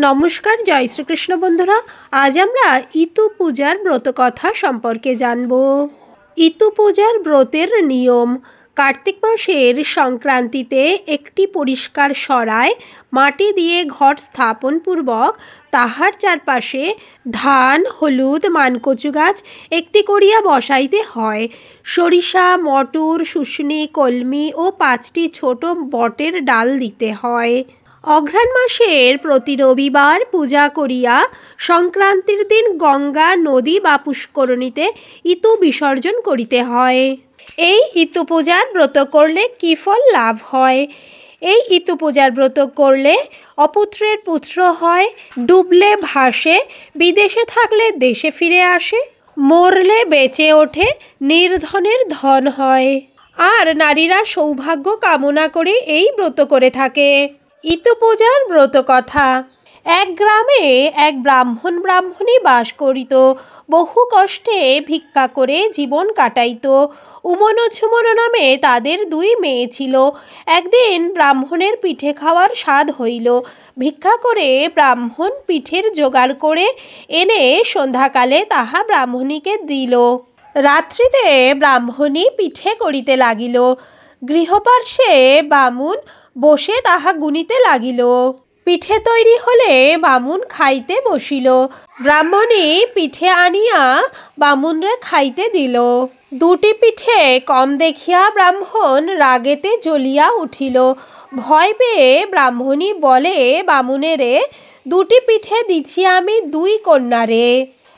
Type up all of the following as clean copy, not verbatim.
নমস্কার, জয় শ্রীকৃষ্ণ বন্ধুরা। আজ আমরা ইতু পূজার ব্রতকথা সম্পর্কে জানব। ইতু পূজার ব্রতের নিয়ম। কার্তিক মাসের সংক্রান্তিতে একটি পরিষ্কার সরায় মাটি দিয়ে ঘট স্থাপনপূর্বক তাহার চারপাশে ধান, হলুদ, মানকচু গাছ একটি করিয়া বসাইতে হয়। সরিষা, মটর, শুশনি, কলমি ও 5টি ছোট বটের ডাল দিতে হয়। অঘ্রাণ মাসের প্রতি রবিবার পূজা করিয়া সংক্রান্তির দিন গঙ্গা, নদী বা পুষ্করণীতে ইতু বিসর্জন করিতে হয়। এই ইতু পূজার ব্রত করলে কী ফল লাভ হয়? এই ইতু পূজার ব্রত করলে অপুত্রের পুত্র হয়, ডুবলে ভাসে, বিদেশে থাকলে দেশে ফিরে আসে, মরলে বেঁচে ওঠে, নির্ধনের ধন হয়। আর নারীরা সৌভাগ্য কামনা করে এই ব্রত করে থাকে। ইতু পূজার ব্রত কথা। এক গ্রামে এক ব্রাহ্মণী বাস করিত। বহু কষ্টে ভিক্ষা করে জীবন কাটাইত। উমন ও ঝুমন নামে তাদের 2 মেয়ে ছিল। একদিন ব্রাহ্মণের পিঠে খাওয়ার স্বাদ হইল। ভিক্ষা করে ব্রাহ্মণ পিঠের জোগাড় করে এনে সন্ধ্যাকালে তাহা ব্রাহ্মণীকে দিল। রাত্রিতে ব্রাহ্মণী পিঠে করিতে লাগিল। গৃহপার্শ্বে বামুন বসে তাহা গুনিতে লাগিল। পিঠে তৈরি হলে বামুন খাইতে বসিল। ব্রাহ্মণী পিঠে আনিয়া বামুনরে খাইতে দিল। 2টি পিঠে কম দেখিয়া ব্রাহ্মণ রাগেতে জ্বলিয়া উঠিল। ভয় পেয়ে ব্রাহ্মণী বলে বামুনেরে, 2টি পিঠে দিছি আমি 2 কন্যারে।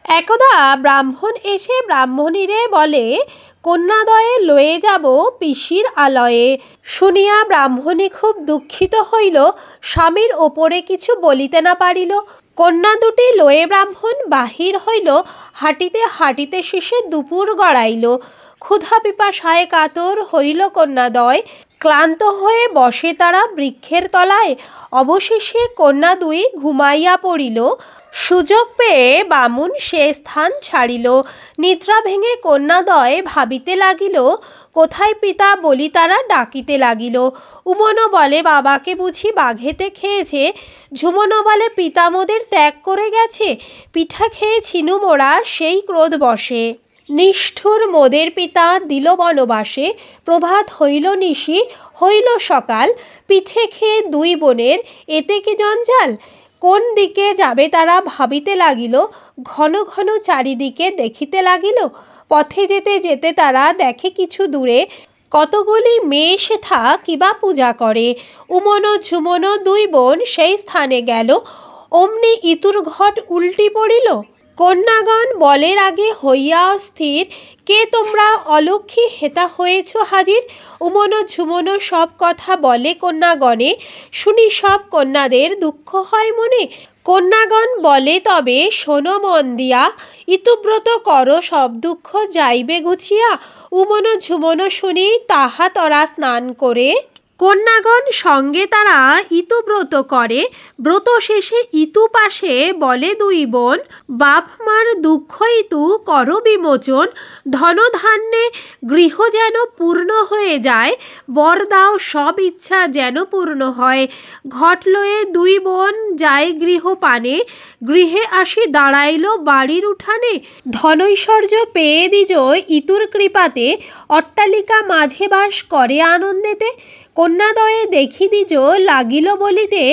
একদা ব্রাহ্মণ এসে ব্রাহ্মণীরে বলে, কন্যাদয়ে লয়ে যাব পিসির আলয়ে। শুনিয়া ব্রাহ্মণী খুব দুঃখিত হইল, স্বামীর ওপরে কিছু বলিতে না পারিল। কন্যা 2টি লয়ে ব্রাহ্মণ বাহির হইল। হাঁটিতে হাঁটিতে শেষে দুপুর গড়াইল। ক্ষুধা পিপাসায় কাতর হইল কন্যাদ্বয়। ক্লান্ত হয়ে বসে তারা বৃক্ষের তলায়। অবশেষে কন্যা 2 ঘুমাইয়া পড়িল। সুযোগ পেয়ে বামুন সে স্থান ছাড়িল। নিদ্রা ভেঙে কন্যাদ্বয় ভাবিতে লাগিল, কোথায় পিতা বলি তারা ডাকিতে লাগিল। উমনো বলে, বাবাকে বুঝি বাঘেতে খেয়েছে। ঝুমনো বলে, পিতা মোদের ত্যাগ করে গেছে, পিঠা খেয়ে ছিনু মোরা সেই ক্রোধ বসে। নিষ্ঠুর মোদের পিতা দিল বনবাসে। প্রভাত হইল নিশি, হইল সকাল, পিঠে খেয়ে 2 বোনের এতে কি জঞ্জাল। কোন দিকে যাবে তারা ভাবিতে লাগিল। ঘন ঘন চারিদিকে দেখিতে লাগিল। পথে যেতে যেতে তারা দেখে কিছু দূরে কতগুলি মেয়ে সেথা কিবা পূজা করে। উমনো ঝুমনো 2 বোন সেই স্থানে গেল। অমনি ইতুর ঘট উল্টি পড়িল। কন্যাগণ বলের আগে হইয়া অস্থির, কে তোমরা অলক্ষী হেতা হয়েছ হাজির। উমনো ঝুমনো সব কথা বলে কন্যাগণে। শুনি সব কন্যাদের দুঃখ হয় মনে। কন্যাগণ বলে, তবে শোনো মন দিয়া, ইতুব্রত করো সব দুঃখ যাইবে ঘুচিয়া। উমনো ঝুমনো শুনি তাহা তরা স্নান করে। কন্যাগণ সঙ্গে তারা ইতুব্রত করে। ব্রত শেষে ইতু পাশে বলে 2 বোন, বাপ মার দুঃখ ইতু করো বিমোচন। ধনধান্যে গৃহ যেন পূর্ণ হয়ে যায়, বর দাও সব ইচ্ছা যেন পূর্ণ হয়। ঘট লয়ে 2 বোন যায় গৃহ পানে, গৃহে আসি দাঁড়াইল বাড়ির উঠানে। ধনৈশ্বর্য পেয়ে দ্বিজ ইতুর কৃপাতে, অট্টালিকা মাঝে বাস করে আনন্দেতে। কন্যাদয়ে দেখি দ্বিজ লাগিল বলিতে,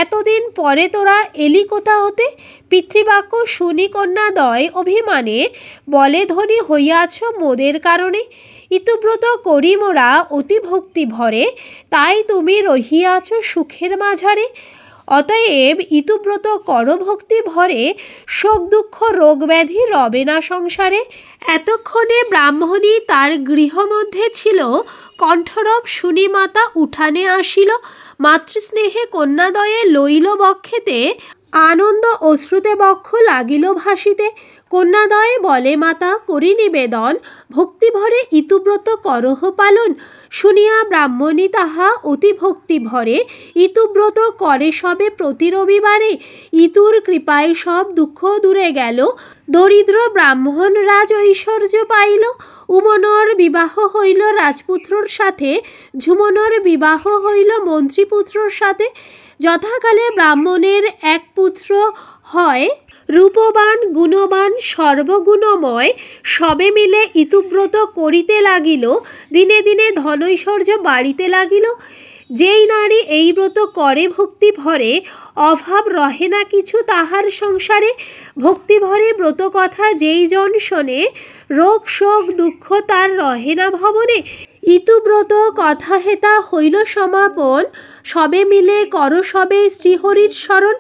এতদিন পরে তোরা এলি কোথা হতে। পিতৃবাক্য শুনি কন্যাদয় অভিমানে, বলে ধনী হইয়াছ মোদের কারণে। ইতুব্রত করি মোরা অতি ভক্তি ভরে, তাই তুমি রহিয়াছ সুখের মাঝারে। অতএব ইতুব্রত কর ভক্তি ভরে, শোক দুঃখ রোগ ব্যাধি রবে না সংসারে। এতক্ষণে ব্রাহ্মণী তার গৃহমধ্যে ছিল। কণ্ঠরব শুনি মাতা উঠানে আসিল। মাতৃস্নেহে কন্যাদয়ে লইল বক্ষেতে, আনন্দ অশ্রুতে বক্ষ লাগিল ভাসিতে। কন্যাদয়ে বলে, মাতা করি নিবেদন, ভক্তিভরে ইতুব্রত করহ পালন। শুনিয়া ব্রাহ্মণী তাহা অতি ভক্তি ভরে, ইতুব্রত করে সবে প্রতি রবিবারে। ইতুর কৃপায় সব দুঃখ দূরে গেল, দরিদ্র ব্রাহ্মণ রাজ ঐশ্বর্য পাইল। উমনোর বিবাহ হইল রাজপুত্রর সাথে, ঝুমনোর বিবাহ হইল মন্ত্রীপুত্রর সাথে। যথাকালে ব্রাহ্মণের এক পুত্র হয়, রূপবান গুণবান সর্বগুণময়। সবে মিলে ইতুব্রত করিতে লাগিল, দিনে দিনে ধনৈশ্বর্য বাড়িতে লাগিল। যেই নারী এই ব্রত করে ভক্তি ভরে, অভাব রহে না কিছু তাহার সংসারে। ভক্তি ভরে ব্রত কথা যেই জন শোনে, রোগ শোক দুঃখ তার রহে না ভবনে। ইতুব্রত কথা হেতা হইল সমাপন, সবে মিলে কর সবে শ্রীহরির স্মরণ।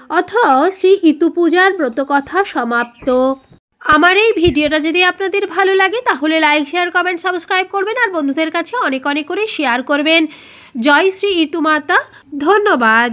অথ শ্রী ইতু পূজার ব্রতকথা সমাপ্ত। আমার এই ভিডিওটা যদি আপনাদের ভালো লাগে তাহলে লাইক শেয়ার কমেন্ট সাবস্ক্রাইব করবেন আর বন্ধুদের কাছে অনেক অনেক করে শেয়ার করবেন। জয় শ্রী ইতু মাতা। ধন্যবাদ।